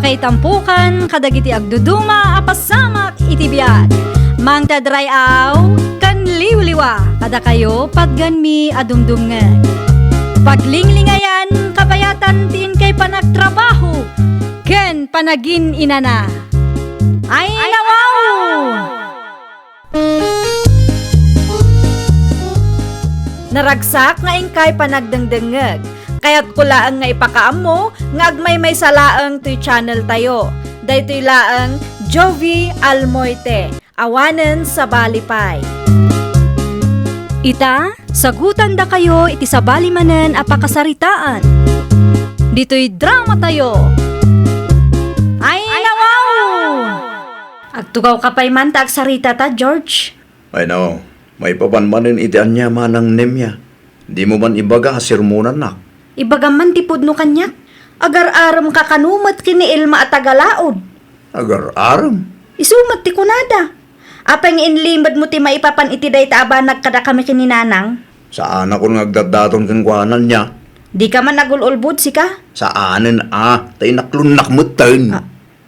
Makaitampukan kadagiti agduduma apasamak iti biag. Mangtadray aw kan liwliwa kada kayo padganmi adumdumngen. Paglinglingayan kapayatan tin kay panagtrabaho ken panagin inana. Ay nawaw! Naragsak nga ingkay panagdengdengeg. Kaya't kulaang nga ipakaam mo, nga agmay may salaang to'y channel tayo. Daytoy laang Jovi Almoite, awanen sa balipay. Ita, sagutan da kayo iti sa balimanen apakasaritaan. Dito'y drama tayo. Ay nawaw! Agtugaw ka pa'y man ta agsarita ta, George. Ay no, may papanmanin iti anya manang nemya. Di mo man ibaga sirmunan nak. Ibagaman tipod no kanyak. Agar-aram kakanumat kini Ilma at tagalaod. Agar-aram? Isumat ti kunada. Apeng inlimad mo ti maipapan iti day taabanag kada kami kininanang. Saan ako nagdadaton kang kuhanan niya? Di ka man nagululbud si ka? Saanin tayo naklunak mo tayo.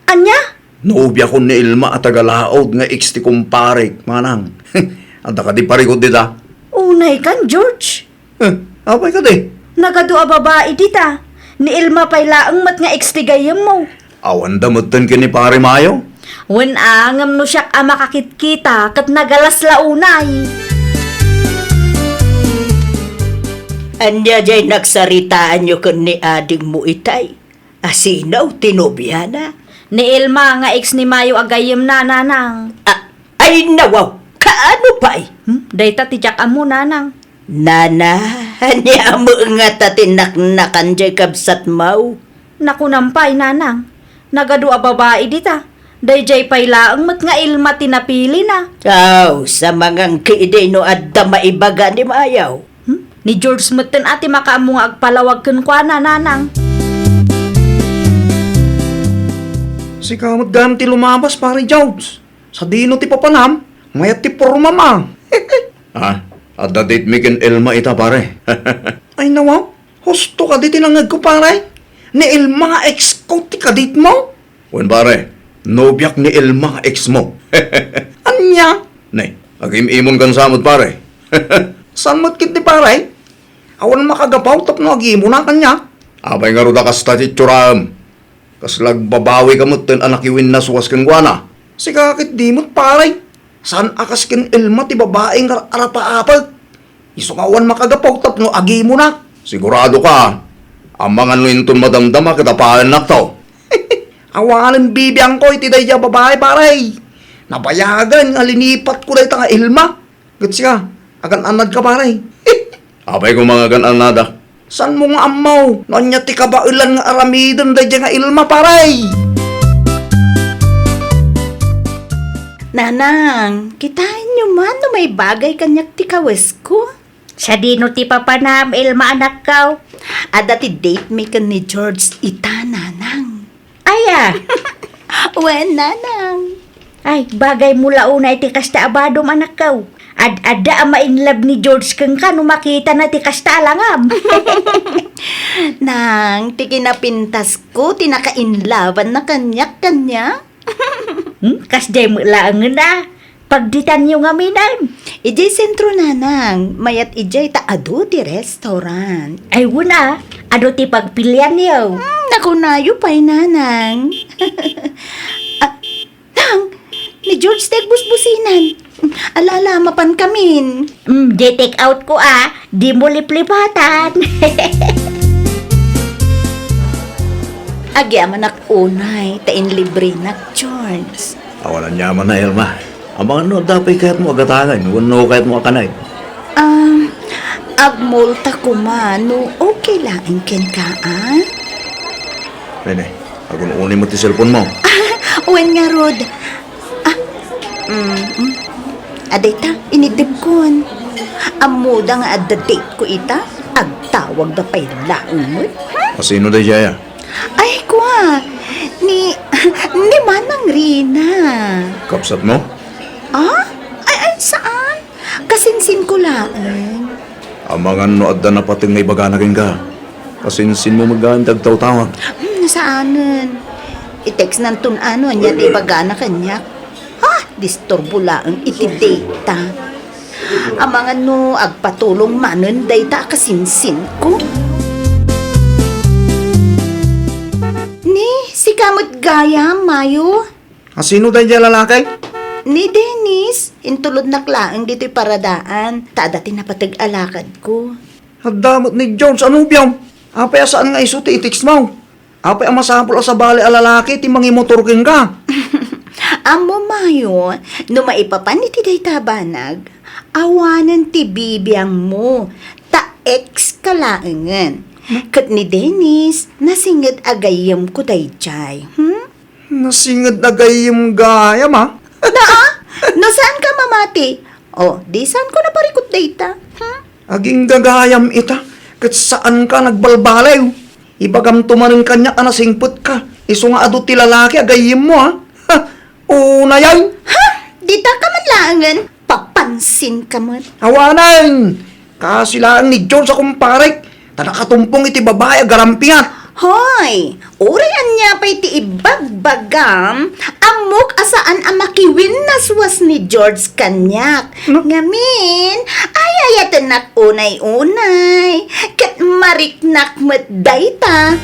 Anya? Noobya ko ni Ilma at tagalaod nga iksti kumparik, manang. Anta ka di parikot dita. Unay kan, George. Apay ka di? Nagadua babae dita. Ni Ilma pa'y laang mat nga ekstigayam mo. Awan damutan ka ni pare Mayo? Wen angam no siyak a makakitkita kat nagalas launay. Anya jay nagsaritaan nyo kun ni ading mo itay. Asinaw tinobiyana. Ni Ilma nga ex ni Mayo agayam na nanang. Ay nawaw, kaano pa Dayta tijak amo nanang. Nana, hanya mo nga tatinaknakan jay kabsat mau. Nakunampay nanang. Nagadua babae dita. Dayjay pay laang mat nga Ilma tinapili na. Sa mga kiide no adda maibaga ni Mayaw. Ni George Smitten ati makaamo nga agpalawag kun kwa na nanang. Si kamot ganti lumabas pare Jones. Sa dino ti papanam, mayat ti porma ma. Adda date mi ken Ilma ita pare. Ay nawaw, husto ka di tinangag ko pare. Ni Ilma nga ex ko ti kadit mo. Wen pare, nobyak ni Ilma nga ex mo. Anya? Nay, agim-imon kan samot pare. San mo't kit ni pare? Awan makagapaw tap no agimo na kanya. Abay nga ruda kas tati tsuram. Kaslag babawi ka mo't ten anak iwin na suwas kang guana. Sikakit di mo't pare. San akas ken Ilma ti babaeng arapa-apag. Isungawan makagapaw tap no agimo na. Sigurado ka. Ang mga nuintun madamdama katapalan naktaw. Awalan bibiyang ko iti day babae pare. Napayagan nga linipat ko day nga Ilma. Gats ka, agan anad ka pare. Abay ko mga agan anada. San mo nga amaw? Nanya ti kabailan nga aramidan day nga Ilma pare. Nanang, kitain nyo man no may bagay kanyak ti kawes ko. Sa dino ti papanam Ilma anak kaw. Ada ti date me kan ni George ita, nanang. Aya. Wen, nanang. Ay, bagay mula unay ti kasta abadom anak kaw. Ada ama in love ni George kang ka no makita na ti kasta alangam. Nang, ti kinapintas ko, tinaka-inlaban na kanyak-kanya. Kasday mo lang na. Pagditan nyo nga minan. Ijay sentro, nanang. Mayat ijay taado ti restaurant. Ay wala. Ado ti pagpilian niyo. Nakunayo pa'y, nanang. Tang, ni George tegbus-businan. Alala, mapan kamin. Di take out ko Di mo liplipatan. Agyaman ak unay, tain libre nak, George. Awalan yaman na Ilma. Ang mga no, dapat kahit mo agatagan. Wano kahit mo akanay. Agmulta ko man, no, okay lang ken ka, Rene, agun uni mo ti cellphone mo. Wen nga, Rod. Adita, inidib kon. Amuda nga adda date ko ita, agtawag da pa'y laong mo. Pasino da siya ya? Ay, kwa, ni Manang Rina. Kapsat mo? Ay, saan? Kasinsin ko lang. Ang mga no adda na pating may baga na ka. Kasinsin mo magandang tawtawag. Saanan? I-text ng tunano niya di bagana kanya. Ha, disturbo lang iti data. Ang mga no, agpatulong manon data kasinsin ko. Ni, si kamot gaya, Mayo. Sino tayo dyan lalaki? Ni Dennis, intulod na klaang dito'y paradaan. Tadati na patag-alakad ko. Damot ni Jones, ano biyam? Apay saan nga iso ti itiks mo? Apay ang masapul sa bali alalaki, ti mangimotorking ka. Amo Mayo, no maipapan iti day tabanag, awanan ti bibiyang mo, ta ex kalaangan. Kat ni Dennis, nasingit agayam ko day jay. Nasingad na gayim gayam ha? No saan ka mamati? O, di saan ko naparikot data? Aging gagayam ita, kat saan ka nagbalbalay? Ibagam tumaring kanya ka nasingput ka. Iso nga ado ti lalaki, agayim mo ha? Una yan. Ha? Dita ka man laangan? Papansin ka man. Awanan! Kasilaan ni Jones akong parek. Tanakatumpong iti babae agarampiat. Hoy, urian niya pa iti ibagbagam, amok asaan ang makiwin naswas ni George kanyak. Ngamin, ayayatan nak unay-unay, kat mariknak met dayta.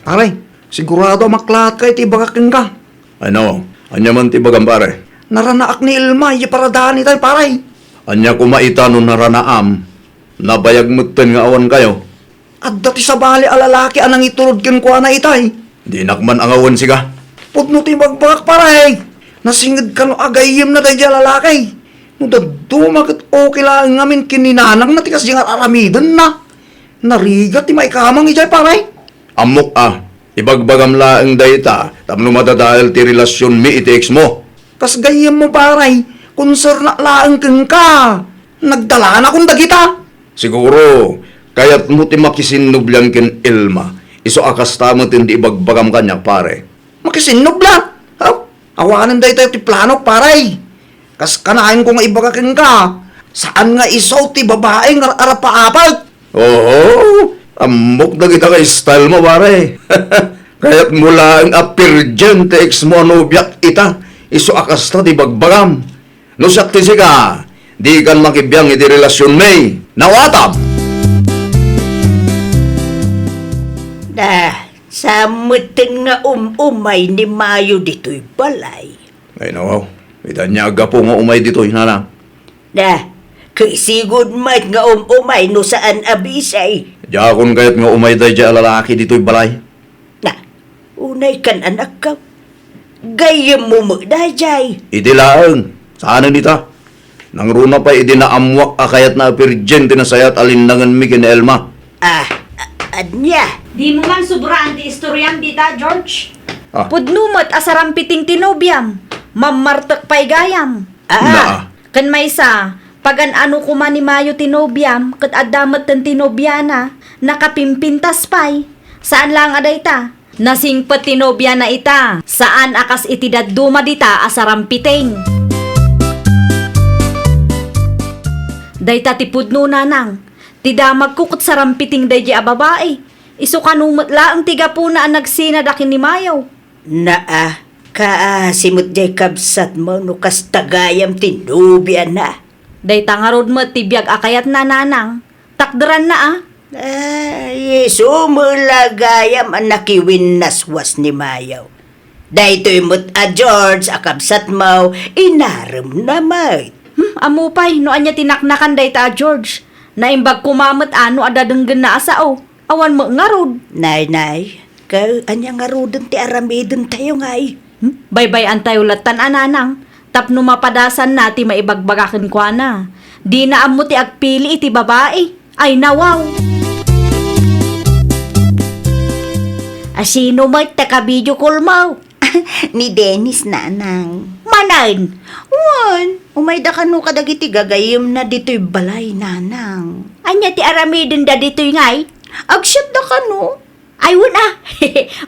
Pare, sigurado maklat ka iti bagaking ka. Ano? Anya man ti bagam pare? Naranaak ni Ilma, iya paradaan tayo pare. Anya kumaita no naranaam. Nabayag mutten nga awan kayo. At dati sa bali alalaki anang itulod kin kuha na itay. Di nakman ang awan siga. Pudno ti bagbagak pare. Nasingid ka no agayim na tayo dyan lalaki. No dadumakit okay lang ngamin kininanang na tikas dyan aramidan na. Narigat ti maikamang ijay pare. Amok ibagbagam laeng dayta, tapno madadahil ti relasyon mi iti ex mo. Kas gayim mo pare, konser na laang kin ka. Nagdala na kung dagita. Siguro, kaya't mo ti makisinublan kin Ilma, iso akas tamo ti ibagbagam kanya pare. Makisinubla. Awanan dahi tayo ti plano pare. Kas kanahin ko nga ibagakin ka. Saan nga isaw ti babae nga arapaapat? Oo, amok na kita kay style mo pare. Kaya't mula ang apirgen ti ex mo nubyak ita, iso akas ta ti bagbagam. No sakti siga, di kan makibiyang iti relasyon may. Nawatam! Samutin nga umay ni Mayo dito'y balay. Ay nawaw, ita niya agapo nga umay dito, hinala. Kay sigod mat nga umay no saan abisay. Diyakon kayat nga umay day dya lalaki dito'y balay. Unay kan anak ka. Gayam mo mo dayjay. Idilaang, saan nita? Nang runa pa idinaamuak akayat na pirgen tinasayat alindangan mi kin Elma. Anya? Di mo man sobraan ti istoryam dita, George. Ah. Pudnumot asarampiting tinobyam. Mamartak pa'y gayam. Na. Kan may sa, pagan ano kuma ni Mayo tinobyam, kat adamat ten tinobyana, nakapimpintas pa'y. Saan lang aday ta? Nasingpet tinobya na ita. Saan akas itidaduma dita asarampiting. Dayta ti pudno nanang. Tidamag kukot sarampiting day a babae. Isu kanumot laang tiga po na ang nagsinad akin ni Mayaw. Simot jay kabsat mo no kas tagayam tinubyan na. Dayta nga rod mo tibiyag akayat na nanang. Takderan na Yeso mulagayam ang nakiwin naswas ni Mayaw. Daytoy mo't George akabsat mo inaram na may. Amupay, no anya tinaknakan dayta George. Naimbag kumamot ano adadenggen na asao. Awan mo nga rod. Nay, anya nga rodon ti aramidon tayo ngay. Baybay antay ulatan ananang. Tapno mapadasan na ti maibagbagakin kwa na. Di na amo ti agpili iti babae. Ay nawaw. Asino mo takabidyo kulmaw? Ni Dennis nanang. Manan. Umay da kanu kadagiti gagayim na dito'y balay nanang. Anya ti aramidin da dito'y ngay? Agsyat da kanu. Ay wala.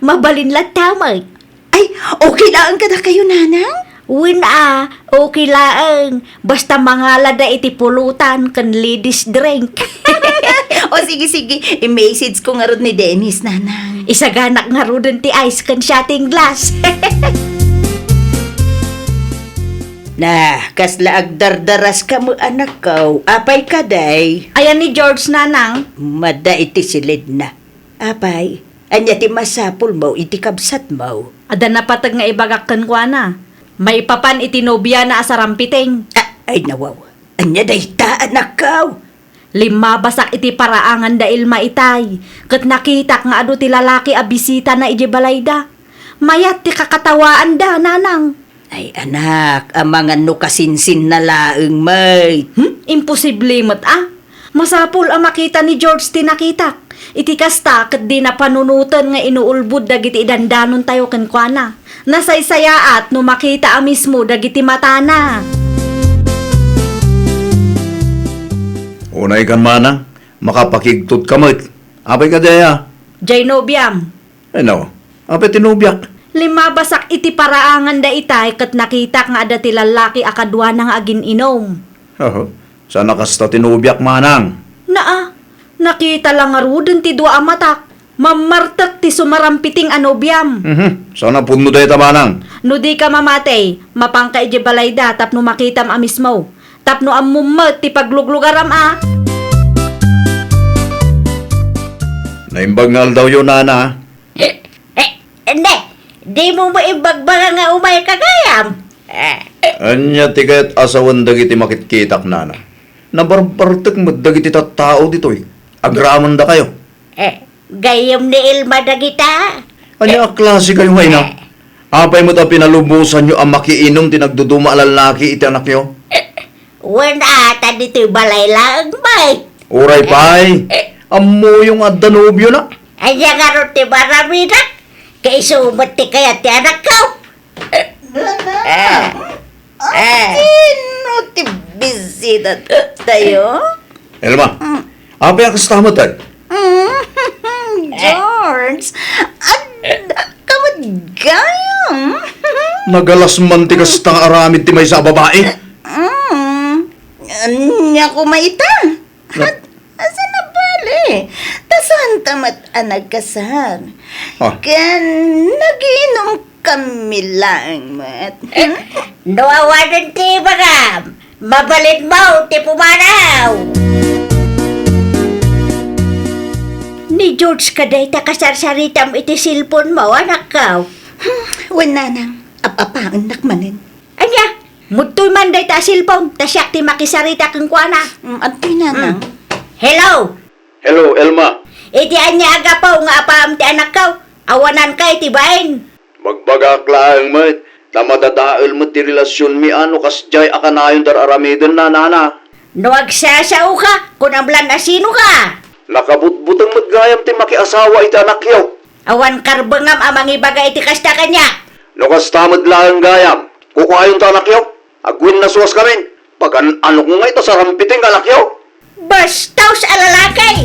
Mabalin lang tamay. Ay, okay lang kada kayo nanang? Okay lang. Basta mangala da iti pulutan kan ladies drink. O sige, i-message ko nga ron ni Dennis, nanang. Isaganak nga rudon ti ice kan shotting glass. Nah, kasla agdardaras ka mo anak ko. Apay ka day. Ayan ni George nanang. Mada iti silid na. Apay, anya ti masapul mo, iti kabsat mo. Ada na patag nga ibagakan kwa na. May papan itinobya na asarampiting. Ay nawaw, anya day ta anak ko. 5 basak iti paraangan da ilma itay. Kat nakitak nga ado ti lalaki a bisita na iji balayda. Mayat ti kakatawaan da nanang. Ay anak, amangan no kasinsin na laeng may. Imposible mat Masapul ang makita ni George ti nakitak. Iti kasta kat di na panunutan nga inuulbud dagiti idandanon tayo kenkwana. Nasaysayaat no makita a mismo dagiti matana. Unay kan manang, makapakigtot kamot. Apay ka daya? Jay Nobiam. Ano? Apay tinubyak? 5 basak iti paraangan da itay kat nakitak nga ada ti lalaki akadwa nang agin inom. Oo. Sana kasta tinubyak manang. Nakita lang nga rudon ti dua amatak. Mamartak ti sumarampiting anobyam. Sana puno daya ta manang. No di ka mamatay, mapangka iji balayda tapno makitam a mismo. Tapno ang mumat ti pagluglugaram Naimbagngal daw yun, nana. Hindi, di mo maibagbaga nga umay kagayam. Anya tigat asawan dagiti makitkitak, nana. Nabarbartek mo dagiti tattao dito eh. Agraman da kayo. Gayam ni Ilma dagita. Anya klase kayo ngayon na? Apay mo ta pinalubusan nyo ang makiinom tinagduduma lalaki iti anak nyo? Wala ata dito balay lang may. Uray pay, amo yung adanobyo na. Anya nga ron ti maramina. Kay sumat ti kaya ti anak ko. Sino ti bisita tayo? Elma, apay ang kastamatan? George, kamad gayam. Nagalas man ti kastang aramid ti may sa babae. Anya ko maita. Asa na bali? Tasan tamat anag kasar. Kan naginom kami lang, mat. Nawawanan ti baram. Mabalit mo, ti pumanaw. Ni George kaday ta kasarsaritam iti silpon mo, anak ka. Wala nang apapaan nakmanin. Anya, mutoy man day ta silpon, tasyak ti makisarita kang kuana. Ati nanang. Hello! Hello, Elma. Iti anya agapaw nga apaam ti anak ka. Awanan kay ti bain. Magbagak lang mo. Tamadadaal mo ti relasyon mi ano kasjay akanayon dar aramiden na nana. No agsasaw ka, kung amlan asino ka. Nakabutbutang magayam ti makiasawa iti anak yo. Awan karbangam amang ibaga iti kasta kanya. Lukas tamad lang gayam. Kukuhayon ta anak yo. Agwin na suwas kami. Pag ano ko nga ito sa rampiting anak yo. Bastaw sa alalakay.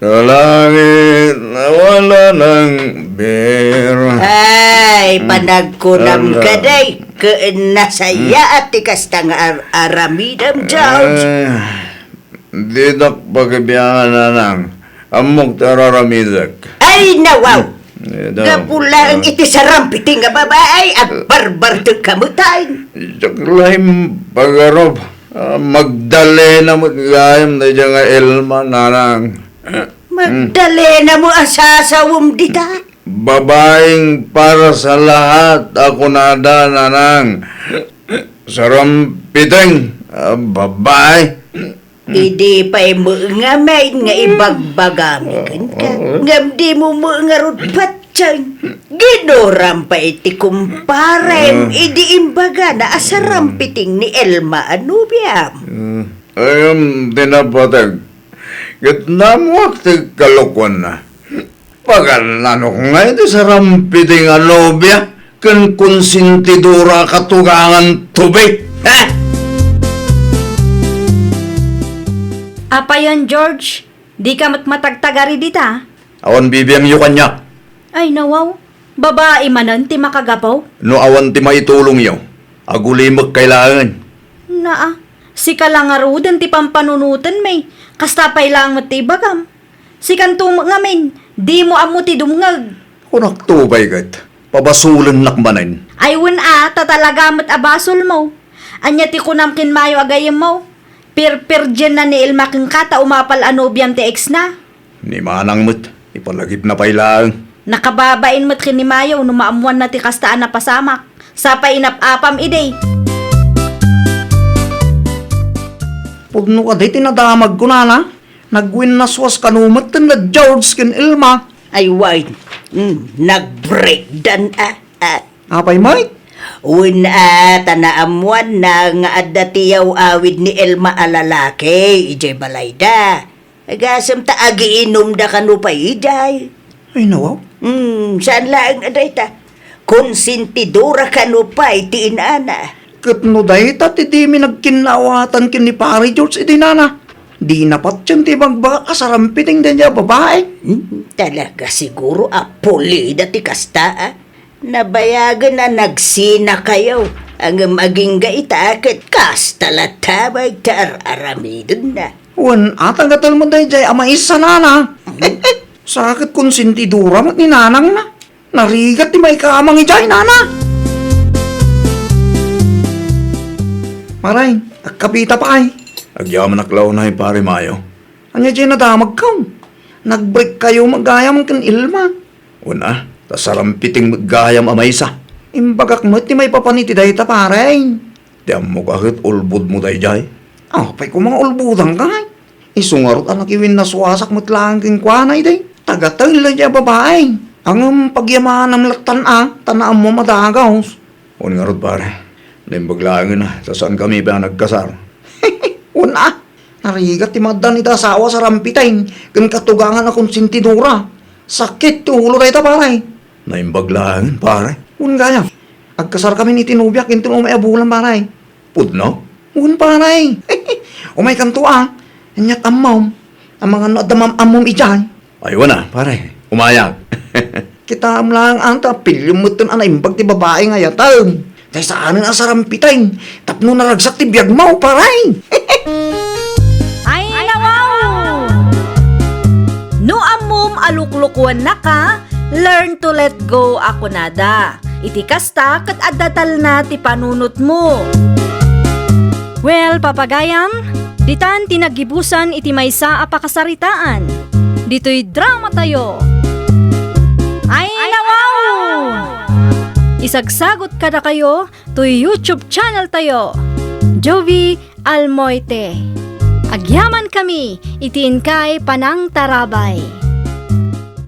Langit nawala ng beer. Ay, panagkunam ka day. Nasaya at tikas tang aramidam, George. Di na pagkabiyangan na nang. Amok tararamidak. Ay, nawaw. Kapula ang iti sa rampiti nga babae at barbar to kamutay. Jaklaim pagarob. Magdalena magayam na dyan nga Elma nanang. Magdali na mo asasawom dita. Babaeng para sa lahat ako nada nanang. Sarampiting. Babae. Idi pa'y mo nga may nga ibagbagamikan ka. Ngam di mo mo nga rudpat dyan. Ginoram pa iti kumparem. Idi imbaga na asarampiting ni Elma Anubiam. Ayam dinapatag. Gitna mo aktig kalukwan na. Pag-alano ko nga ito sa rampiting anobya. Kan konsintidura katugangan tubig. Ha? Apa yon, George? Di ka matagtagari dita? Awan bibiyang yu kanya. Ay, nawaw. Babae manan ti makagapaw? No awan ti maitulong yu. Agulimag kailangan. Naa, Si kalangarudan ti pampanunutan may, kasta pay lang mo ti bagam. Si kantum ngamin, di mo amo ti dumngag. Kunak tubay kat. Pabasulan nakmanin. Ay tatalaga mo't abasol mo. Anya ti kunam kinmayo agayem mo. Pir-dyan na ni Ilma kang kata umapal anobyam ti ex na. Ni manang mo't. Ipalagip na pailang. Nakababain mo't kinimayo no maamuan na ti kastaan na pasamak. Sa painap-apam iday. Pudno ka day tinadamag ko na. Nagwin naswas kanumat na George ken Ilma. Ay, wine. Nag-breakdown Apay, Mike? Win tanaamuan na nga adda tiyaw awid ni Elma alalaki, ijay balayda. Agasam ta agiinom da kanu pa ijay. Ay, nawaw. Saan laang aday ta? Konsentidora kanu pa itiin ana. Katno day ti di mi nagkinawatan kin ni Pari George iti nana. Di napat yan ti bagbaga kasarampiting din niya babae. Talaga siguro pulida ti kasta Nabayagan na nagsina kayo. Ang maging gaitakit kasta latabay tar aramidon na. Wan, atang gatal mo day jay ama isa nana. Sakit konsentidura mo't ni nanang na. Narigat ti may kamang ijay nana. Maray, kapita pa ay. Agyaman naklaw na pare Mayo. Anya jay nadamag kaw. Nagbreak kayo magayam ken Ilma. Una, tasarampiting maggayam amaysa. Imbagak mo't ti may papaniti day ta paray. Diyan mo kahit ulbud mo day jay. Pay ko mga ulbudang kay. Isungarot anak iwin na suwasak mo't lang king kwanay day. Tagatay lang niya babae. Ang pagyaman ng latan tanaan mo madagaws. Un nga rod pare. Limbaglaangin na, sa saan kami ba nagkasar? Una, narigat ti madan ita asawa sa rampitay. Kan katugangan akong sintidura. Sakit ti ulo day ta paray. Naimbaglaangin pare. Un gaya. Agkasar kami ni Tinubiak into umay abulan paray. Pudno? Un paray. Umay kanto Anyat amam. Ang mga nadamam amom ijay. Ayaw na pare. Umayag. Kita lang ang tapilyo mo ito imbag ti babae nga yatang. Dahil sa anin ang sarampitay. Tapno naragsak ti biyag mo, paray. Ay, nawaw! No amom aluklukwan na ka, learn to let go ako nada. Iti kasta kat addatal na ti panunot mo. Well, papagayam, ditan tinagibusan iti maysa a pakasaritaan. Dito'y drama tayo. Ay, nawaw! Isagsagot kada kayo to YouTube channel tayo. Jovi Almoite. Agyaman kami, itiin kay Panang Tarabay.